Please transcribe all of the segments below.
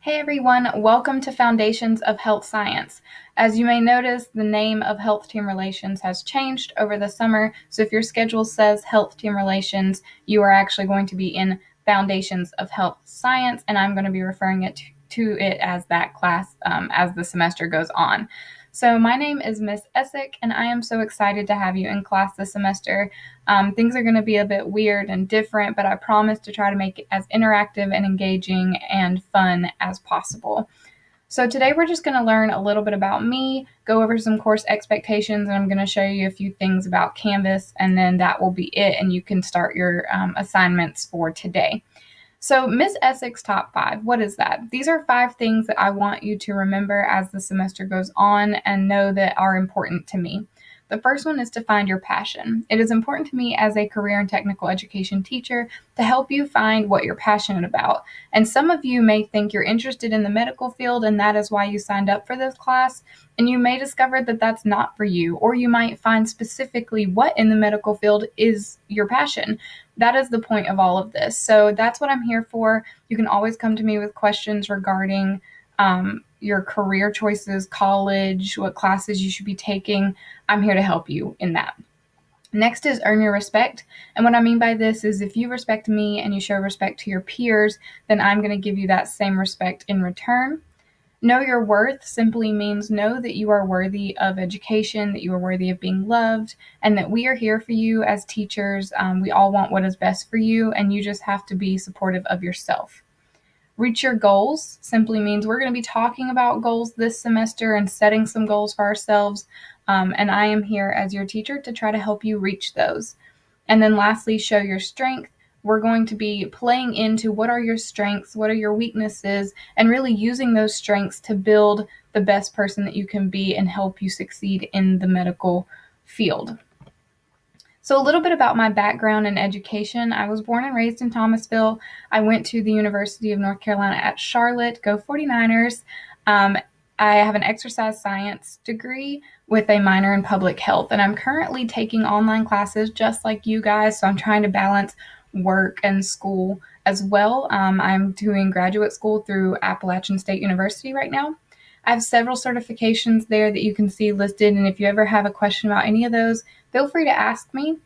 Hey everyone, welcome to Foundations of Health Science. As you may notice, the name of Health Team Relations has changed over the summer, so if your schedule says Health Team Relations, you are actually going to be in Foundations of Health Science, and I'm going to be referring to it as that class as the semester goes on. So my name is Miss Essex, and I am so excited to have you in class this semester. Things are going to be a bit weird and different, but I promise to try to make it as interactive and engaging and fun as possible. So today we're just going to learn a little bit about me, go over some course expectations, and I'm going to show you a few things about Canvas, and then that will be it, and you can start your assignments for today. So Miss Essex Top 5, what is that? These are 5 things that I want you to remember as the semester goes on and know that are important to me. The first one is to find your passion. It is important to me as a career and technical education teacher to help you find what you're passionate about. And some of you may think you're interested in the medical field and that is why you signed up for this class. And you may discover that that's not for you, or you might find specifically what in the medical field is your passion. That is the point of all of this. So that's what I'm here for. You can always come to me with questions regarding your career choices, college, what classes you should be taking. I'm here to help you in that. Next is earn your respect. And what I mean by this is if you respect me and you show respect to your peers, then I'm going to give you that same respect in return. Know your worth simply means know that you are worthy of education, that you are worthy of being loved, and that we are here for you as teachers. We all want what is best for you, and you just have to be supportive of yourself. Reach your goals simply means we're going to be talking about goals this semester and setting some goals for ourselves. And I am here as your teacher to try to help you reach those. And then lastly, show your strength. We're going to be playing into what are your strengths, what are your weaknesses, and really using those strengths to build the best person that you can be and help you succeed in the medical field. So a little bit about my background in education. I was born and raised in Thomasville. I went to the University of North Carolina at Charlotte. Go 49ers. I have an exercise science degree with a minor in public health, and I'm currently taking online classes just like you guys, so I'm trying to balance work and school as well. I'm doing graduate school through Appalachian State University right now. I have several certifications there that you can see listed, and if you ever have a question about any of those, feel free to ask me.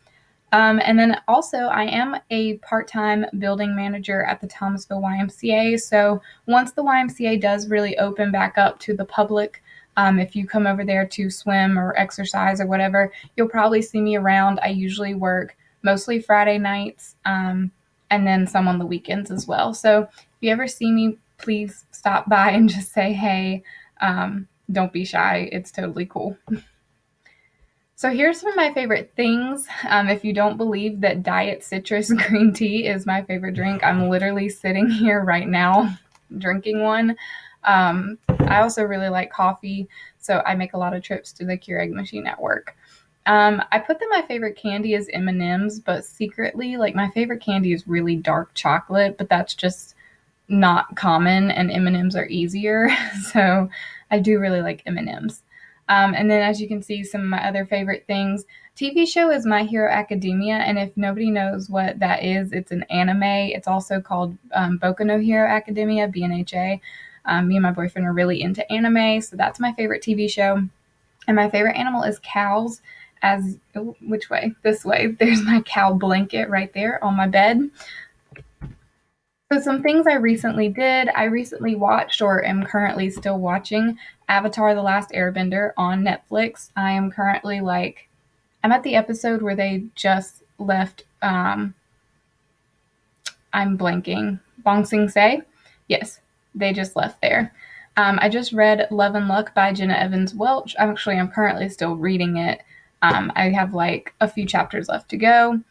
And then also, I am a part-time building manager at the Thomasville YMCA. So once the YMCA does really open back up to the public, if you come over there to swim or exercise or whatever, you'll probably see me around. I usually work mostly Friday nights and then some on the weekends as well. So if you ever see me, please stop by and just say, hey, don't be shy. It's totally cool. So here's some of my favorite things. If you don't believe that diet citrus green tea is my favorite drink, I'm literally sitting here right now drinking one. I also really like coffee, so I make a lot of trips to the Keurig machine at work. I put that my favorite candy is M&Ms, but secretly, like my favorite candy is really dark chocolate, but that's just not common, and M&Ms are easier. So I do really like M&Ms. And then as you can see, some of my other favorite things. TV show is My Hero Academia, and if nobody knows what that is, it's an anime. It's also called Boku no Hero Academia, BNHA. Me and my boyfriend are really into anime, so that's my favorite TV show. And my favorite animal is cows. Which way? This way. There's my cow blanket right there on my bed. So some things I recently did. I recently watched, or am currently still watching, Avatar: The Last Airbender on Netflix. I am currently I'm at the episode where they just left, I'm blanking, Bong Sing Se? Yes, they just left there. I just read Love and Luck by Jenna Evans Welch. I'm currently still reading it. I have a few chapters left to go.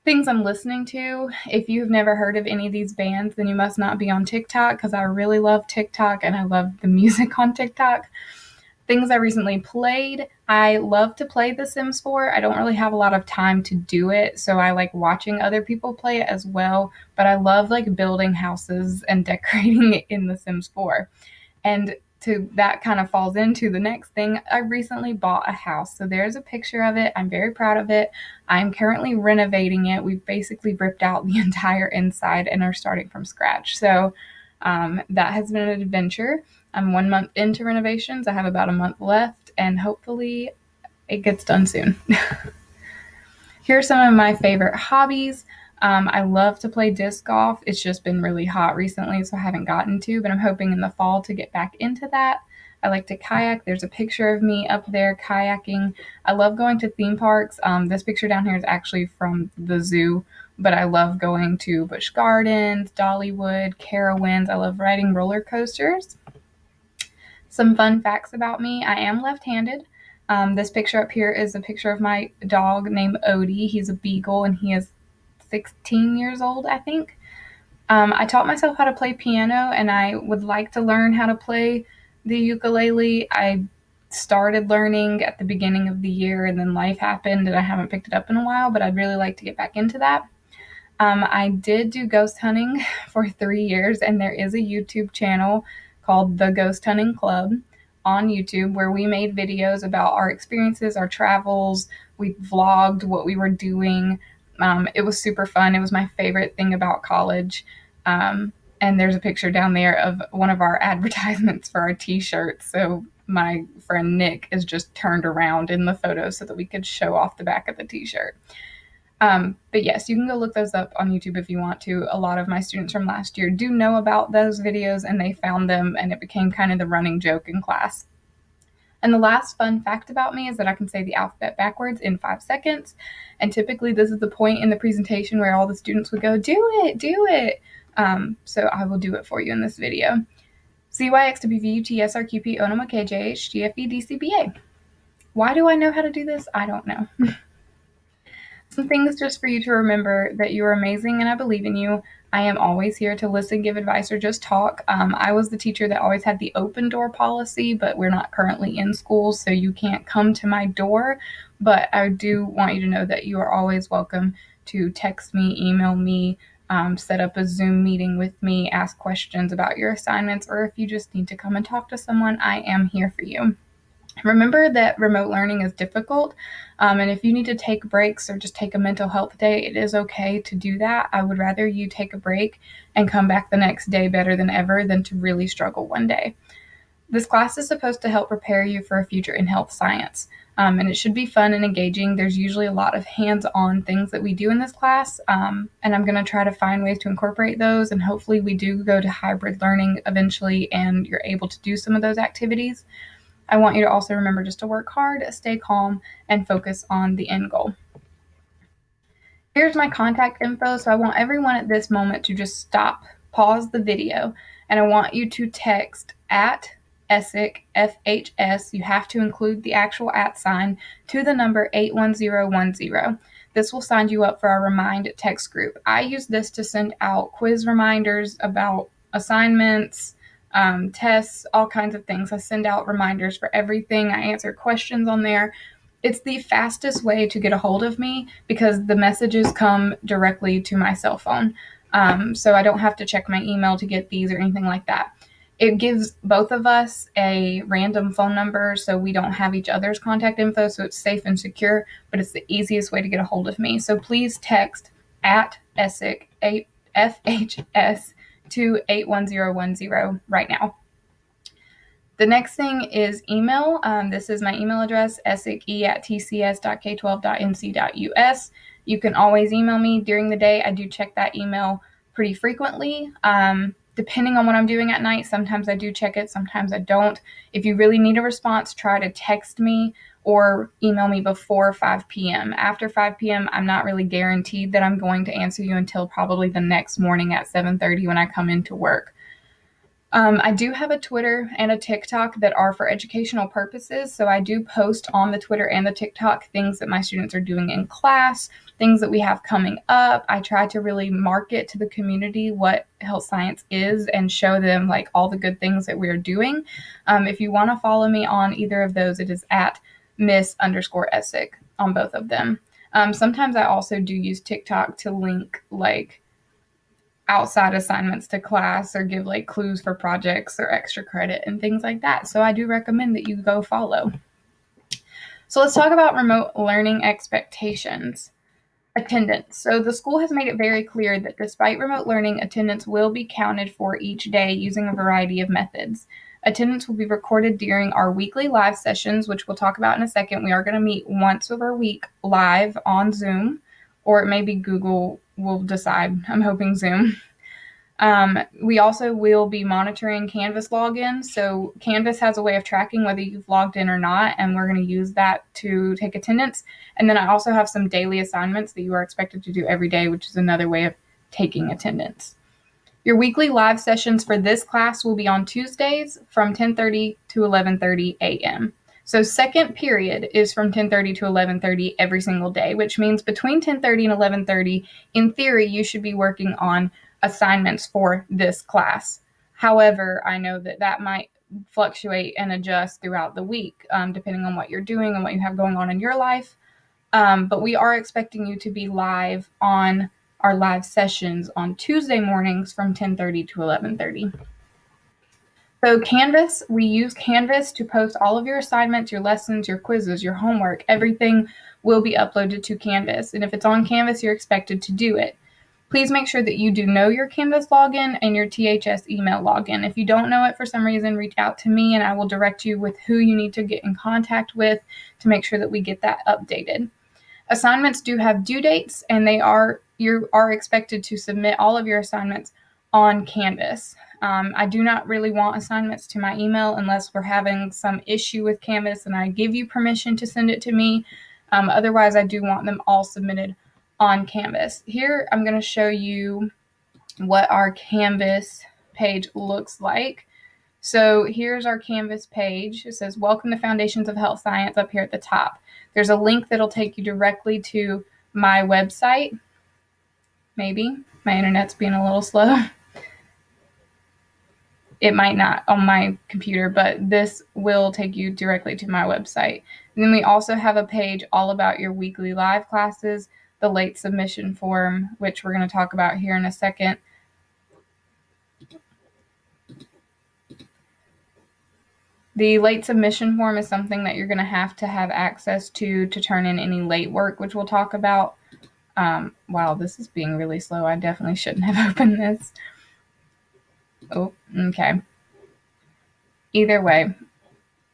Things I'm listening to. If you've never heard of any of these bands, then you must not be on TikTok, because I really love TikTok and I love the music on TikTok. Things I recently played. I love to play The Sims 4. I don't really have a lot of time to do it, so I like watching other people play it as well, but I love building houses and decorating it in The Sims 4. And that kind of falls into the next thing. I recently bought a house, so there's a picture of it. I'm very proud of it. I'm currently renovating it. We've basically ripped out the entire inside and are starting from scratch. So That has been an adventure. I'm 1 month into renovations. I have about a month left, and hopefully it gets done soon. Here are some of my favorite hobbies. I love to play disc golf. It's just been really hot recently, so I haven't gotten to, but I'm hoping in the fall to get back into that. I like to kayak. There's a picture of me up there kayaking. I love going to theme parks. This picture down here is actually from the zoo, but I love going to Busch Gardens, Dollywood, Carowinds. I love riding roller coasters. Some fun facts about me: I am left-handed. This picture up here is a picture of my dog named Odie. He's a beagle and he is 16 years old, I think. I taught myself how to play piano, and I would like to learn how to play the ukulele. I started learning at the beginning of the year, and then life happened and I haven't picked it up in a while, but I'd really like to get back into that. I did do ghost hunting for 3 years, and there is a YouTube channel called The Ghost Hunting Club on YouTube where we made videos about our experiences, our travels. We vlogged what we were doing. It was super fun. It was my favorite thing about college. And there's a picture down there of one of our advertisements for our t-shirts. So my friend Nick is just turned around in the photo so that we could show off the back of the t-shirt. But yes, you can go look those up on YouTube if you want to. A lot of my students from last year do know about those videos, and they found them, and it became kind of the running joke in class. And the last fun fact about me is that I can say the alphabet backwards in 5 seconds. And typically this is the point in the presentation where all the students would go, do it, do it. So I will do it for you in this video. CYXWVUTSRQP ONOMAKJHGFEDCBA. Why do I know how to do this? I don't know. Some things just for you to remember: that you are amazing and I believe in you. I am always here to listen, give advice, or just talk. I was the teacher that always had the open door policy, but we're not currently in school, so you can't come to my door. But I do want you to know that you are always welcome to text me, email me, set up a Zoom meeting with me, ask questions about your assignments, or if you just need to come and talk to someone, I am here for you. Remember that remote learning is difficult, and if you need to take breaks or just take a mental health day, it is okay to do that. I would rather you take a break and come back the next day better than ever than to really struggle one day. This class is supposed to help prepare you for a future in health science, and it should be fun and engaging. There's usually a lot of hands-on things that we do in this class, and I'm going to try to find ways to incorporate those, and hopefully we do go to hybrid learning eventually and you're able to do some of those activities. I want you to also remember just to work hard, stay calm, and focus on the end goal. Here's my contact info. So I want everyone at this moment to just stop, pause the video, and I want you to text at Essex, FHS. You have to include the actual @ sign to the number 81010. This will sign you up for our Remind text group. I use this to send out quiz reminders about assignments, tests, all kinds of things. I send out reminders for everything. I answer questions on there. It's the fastest way to get a hold of me because the messages come directly to my cell phone. So I don't have to check my email to get these or anything like that. It gives both of us a random phone number so we don't have each other's contact info, so it's safe and secure, but it's the easiest way to get a hold of me. So please text at Essex, FHS, to 81010 right now. The next thing is email. This is my email address, esseke@tcs.k12.mc.us. You can always email me during the day. I do check that email pretty frequently. Depending on what I'm doing at night, sometimes I do check it, sometimes I don't. If you really need a response, try to text me or email me before 5 p.m. After 5 p.m., I'm not really guaranteed that I'm going to answer you until probably the next morning at 7:30 when I come into work. I do have a Twitter and a TikTok that are for educational purposes, so I do post on the Twitter and the TikTok things that my students are doing in class, things that we have coming up. I try to really market to the community what health science is and show them like all the good things that we're doing. If you want to follow me on either of those, it is at Miss_Essex on both of them. Sometimes I also do use TikTok to link like outside assignments to class or give like clues for projects or extra credit and things like that. So I do recommend that you go follow. So let's talk about remote learning expectations. Attendance. So the school has made it very clear that despite remote learning, attendance will be counted for each day using a variety of methods. Attendance will be recorded during our weekly live sessions, which we'll talk about in a second. We are going to meet once over a week live on Zoom, or it may be Google. We'll decide. I'm hoping Zoom. We also will be monitoring Canvas logins. So Canvas has a way of tracking whether you've logged in or not, and we're going to use that to take attendance. And then I also have some daily assignments that you are expected to do every day, which is another way of taking attendance. Your weekly live sessions for this class will be on Tuesdays from 10:30 to 11:30 a.m. So second period is from 10:30 to 11:30 every single day, which means between 10:30 and 11:30, in theory, you should be working on assignments for this class. However, I know that that might fluctuate and adjust throughout the week, depending on what you're doing and what you have going on in your life. But we are expecting you to be live on our live sessions on Tuesday mornings from 10:30 to 11:30. So Canvas, we use Canvas to post all of your assignments, your lessons, your quizzes, your homework. Everything will be uploaded to Canvas. And if it's on Canvas, you're expected to do it. Please make sure that you do know your Canvas login and your THS email login. If you don't know it for some reason, reach out to me and I will direct you with who you need to get in contact with to make sure that we get that updated. Assignments do have due dates, and you are expected to submit all of your assignments on Canvas. I do not really want assignments to my email unless we're having some issue with Canvas and I give you permission to send it to me. Otherwise, I do want them all submitted on Canvas. Here, I'm going to show you what our Canvas page looks like. So here's our Canvas page. It says, Welcome to Foundations of Health Science up here at the top. There's a link that'll take you directly to my website. Maybe. My internet's being a little slow. It might not on my computer, but this will take you directly to my website. And then we also have a page all about your weekly live classes, the late submission form, which we're going to talk about here in a second. The late submission form is something that you're going to have access to turn in any late work, which we'll talk about. Wow, this is being really slow. I definitely shouldn't have opened this. Oh, okay. Either way,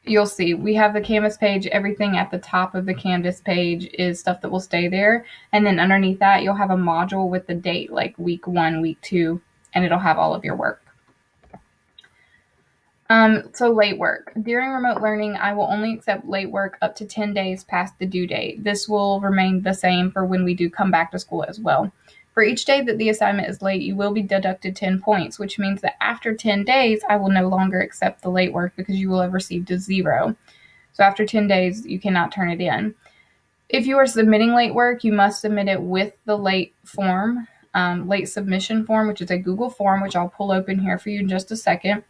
you'll see we have the Canvas page. Everything at the top of the Canvas page is stuff that will stay there. And then underneath that, you'll have a module with the date, like week 1, week 2, and it'll have all of your work. So late work. During remote learning, I will only accept late work up to 10 days past the due date. This will remain the same for when we do come back to school as well. For each day that the assignment is late, you will be deducted 10 points, which means that after 10 days, I will no longer accept the late work because you will have received a 0. So after 10 days, you cannot turn it in. If you are submitting late work, you must submit it with the late form, late submission form, which is a Google form, which I'll pull open here for you in just a second.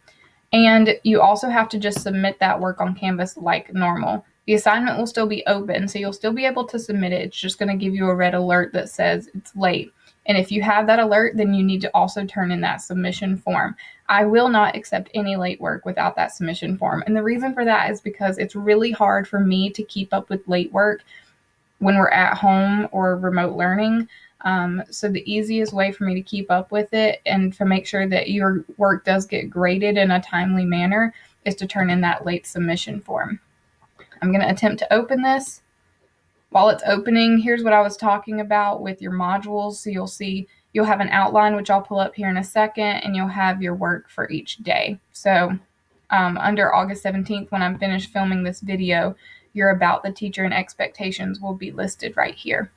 And you also have to just submit that work on Canvas like normal. The assignment will still be open, so you'll still be able to submit it. It's just going to give you a red alert that says it's late. And if you have that alert, then you need to also turn in that submission form. I will not accept any late work without that submission form. And the reason for that is because it's really hard for me to keep up with late work when we're at home or remote learning. So the easiest way for me to keep up with it and to make sure that your work does get graded in a timely manner is to turn in that late submission form. I'm going to attempt to open this. While it's opening, here's what I was talking about with your modules. So you'll see you'll have an outline, which I'll pull up here in a second, and you'll have your work for each day. So under August 17th, when I'm finished filming this video, your About the Teacher and Expectations will be listed right here.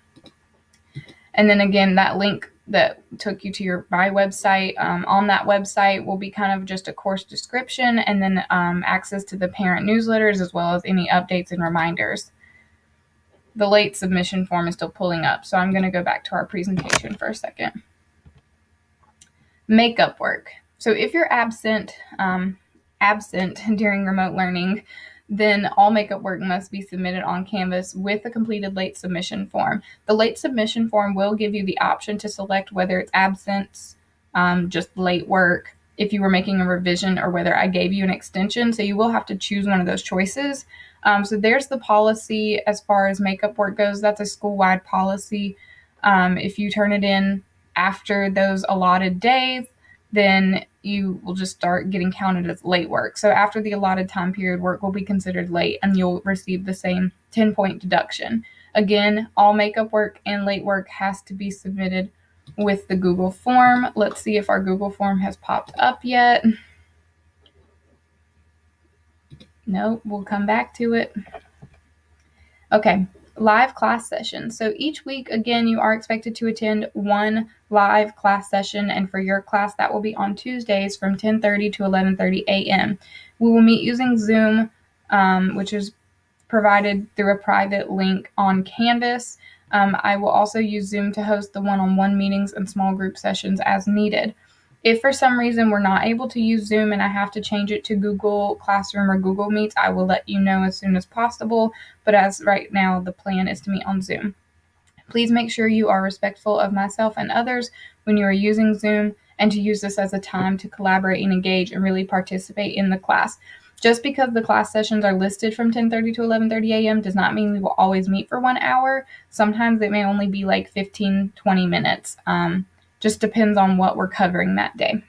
And then again, that link that took you to my website, on that website will be kind of just a course description and then access to the parent newsletters as well as any updates and reminders. The late submission form is still pulling up, so I'm going to go back to our presentation for a second. Makeup work. So if you're absent during remote learning, then all makeup work must be submitted on Canvas with a completed late submission form. The late submission form will give you the option to select whether it's absence, just late work, if you were making a revision, or whether I gave you an extension. So you will have to choose one of those choices. So there's the policy as far as makeup work goes. That's a school-wide policy. If you turn it in after those allotted days, then you will just start getting counted as late work. So after the allotted time period, work will be considered late and you'll receive the same 10-point deduction. Again, all makeup work and late work has to be submitted with the Google form. Let's see if our Google form has popped up yet. Nope, we'll come back to it. Okay, live class sessions. So each week, again, you are expected to attend one live class session, and for your class, that will be on Tuesdays from 10:30 to 11:30 a.m. We will meet using Zoom, which is provided through a private link on Canvas. I will also use Zoom to host the one-on-one meetings and small group sessions as needed. If for some reason we're not able to use Zoom and I have to change it to Google Classroom or Google Meets, I will let you know as soon as possible. But as right now, the plan is to meet on Zoom. Please make sure you are respectful of myself and others when you are using Zoom, and to use this as a time to collaborate and engage and really participate in the class. Just because the class sessions are listed from 10:30 to 11:30 a.m. does not mean we will always meet for 1 hour. Sometimes it may only be like 15, 20 minutes. Just depends on what we're covering that day.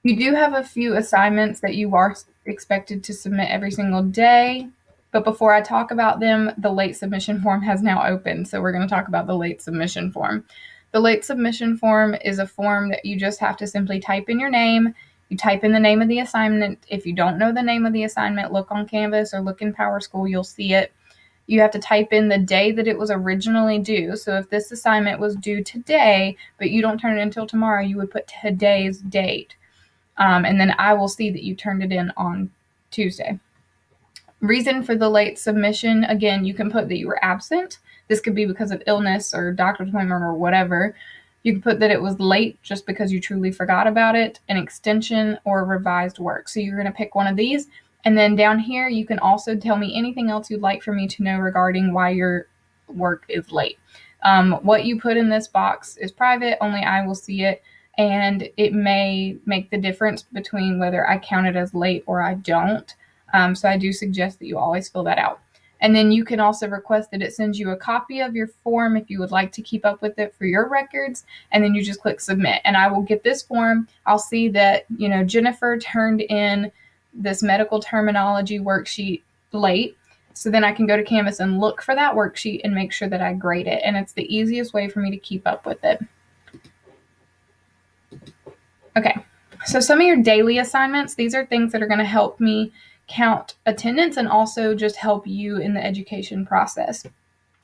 You do have a few assignments that you are expected to submit every single day. But before I talk about them, the late submission form has now opened. So we're going to talk about the late submission form. The late submission form is a form that you just have to simply type in your name. You type in the name of the assignment. If you don't know the name of the assignment, look on Canvas or look in PowerSchool, you'll see it. You have to type in the day that it was originally due. So if this assignment was due today, but you don't turn it until tomorrow, you would put today's date. And then I will see that you turned it in on Tuesday. Reason for the late submission, again, you can put that you were absent. This could be because of illness or doctor's appointment or whatever. You can put that it was late just because you truly forgot about it, an extension, or revised work. So you're going to pick one of these. And then down here, you can also tell me anything else you'd like for me to know regarding why your work is late. What you put in this box is private. Only I will see it. And it may make the difference between whether I count it as late or I don't. So I do suggest that you always fill that out. And then you can also request that it sends you a copy of your form if you would like to keep up with it for your records. And then you just click submit. And I will get this form. I'll see that, Jennifer turned in this medical terminology worksheet late. So then I can go to Canvas and look for that worksheet and make sure that I grade it. And it's the easiest way for me to keep up with it. Okay, so some of your daily assignments, these are things that are going to help me count attendance and also just help you in the education process.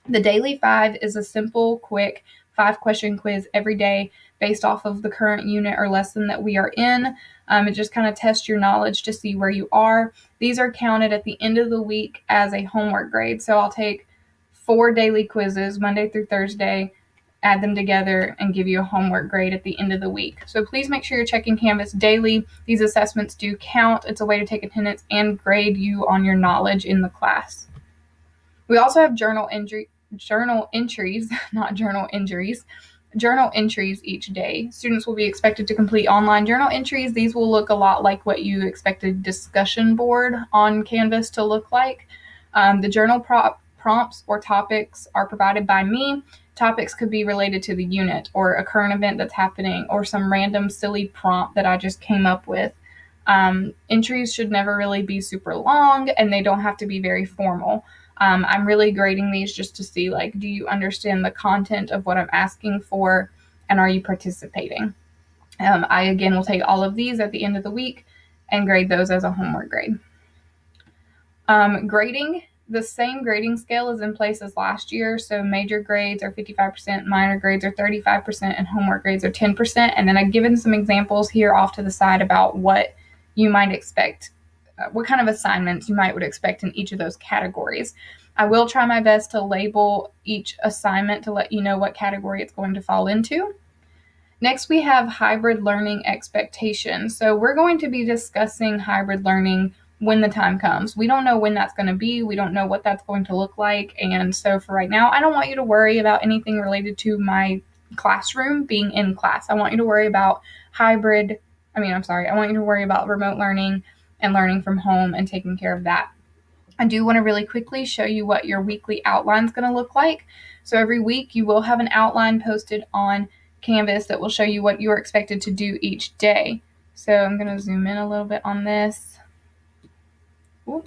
The Daily 5 is a simple, quick 5-question quiz every day based off of the current unit or lesson that we are in. It just kind of tests your knowledge to see where you are. These are counted at the end of the week as a homework grade. So I'll take 4 daily quizzes, Monday through Thursday, add them together, and give you a homework grade at the end of the week. So please make sure you're checking Canvas daily. These assessments do count. It's a way to take attendance and grade you on your knowledge in the class. We also have journal entries, not journal injuries, journal entries each day. Students will be expected to complete online journal entries. These will look a lot like what you expect a discussion board on Canvas to look like. The journal prompts or topics are provided by me. Topics could be related to the unit or a current event that's happening or some random silly prompt that I just came up with. Entries should never really be super long, and they don't have to be very formal. I'm really grading these just to see, do you understand the content of what I'm asking for, and are you participating? I, again, will take all of these at the end of the week and grade those as a homework grade. Grading, the same grading scale is in place as last year. So major grades are 55%, minor grades are 35%, and homework grades are 10%. And then I've given some examples here off to the side about what you might expect, what kind of assignments you would expect in each of those categories. I will try my best to label each assignment to let you know what category it's going to fall into. Next, we have hybrid learning expectations. So we're going to be discussing hybrid learning when the time comes. We don't know when that's going to be. We don't know what that's going to look like. And so for right now, I don't want you to worry about anything related to my classroom being in class. I want you to worry about I want you to worry about remote learning and learning from home and taking care of that. I do want to really quickly show you what your weekly outline is going to look like. So every week you will have an outline posted on Canvas that will show you what you are expected to do each day. So I'm going to zoom in a little bit on this. Ooh.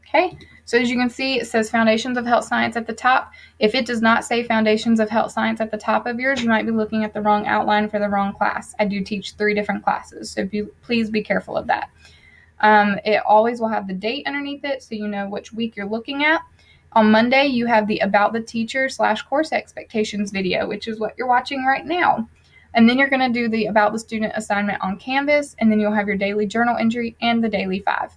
Okay, so as you can see, it says Foundations of Health Science at the top. If it does not say Foundations of Health Science at the top of yours, you might be looking at the wrong outline for the wrong class. I do teach 3 different classes, so please be careful of that. It always will have the date underneath it, so you know which week you're looking at. On Monday, you have the About the Teacher / course expectations video, which is what you're watching right now. And then you're going to do the About the Student assignment on Canvas, and then you'll have your daily journal entry and the daily 5.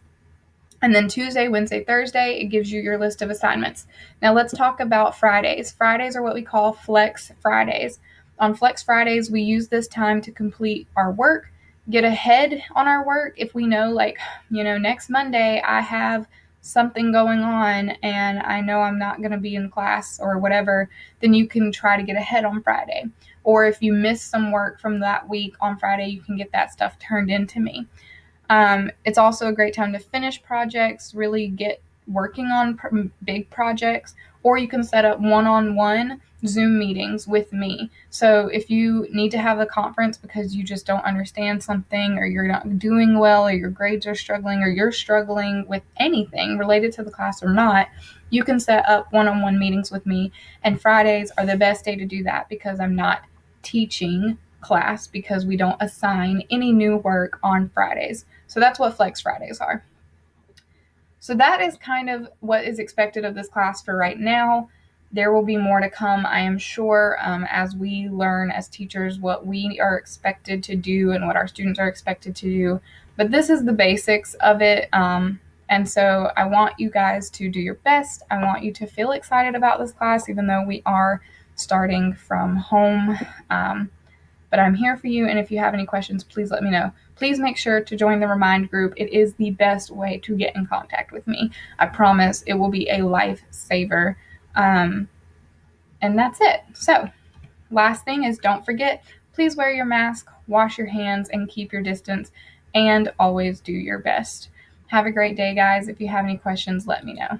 And then Tuesday, Wednesday, Thursday, it gives you your list of assignments. Now let's talk about Fridays. Fridays are what we call Flex Fridays. On Flex Fridays, we use this time to complete our work, get ahead on our work. If we know, like, next Monday I have something going on and I know I'm not going to be in class or whatever, then you can try to get ahead on Friday. Or if you miss some work from that week on Friday, you can get that stuff turned into me. It's also a great time to finish projects, really get working on big projects, or you can set up one-on-one Zoom meetings with me. So if you need to have a conference because you just don't understand something, or you're not doing well, or your grades are struggling, or you're struggling with anything related to the class or not, you can set up one-on-one meetings with me. And Fridays are the best day to do that because I'm not teaching class, because we don't assign any new work on Fridays. So that's what Flex Fridays are. So that is kind of what is expected of this class for right now. There will be more to come, I am sure, as we learn as teachers what we are expected to do and what our students are expected to do. But this is the basics of it. And so I want you guys to do your best. I want you to feel excited about this class, even though we are starting from home. But I'm here for you, and if you have any questions, please let me know. Please make sure to join the Remind group. It is the best way to get in contact with me. I promise it will be a lifesaver. And that's it. So, last thing is, don't forget, please wear your mask, wash your hands, and keep your distance, and always do your best. Have a great day, guys. If you have any questions, let me know.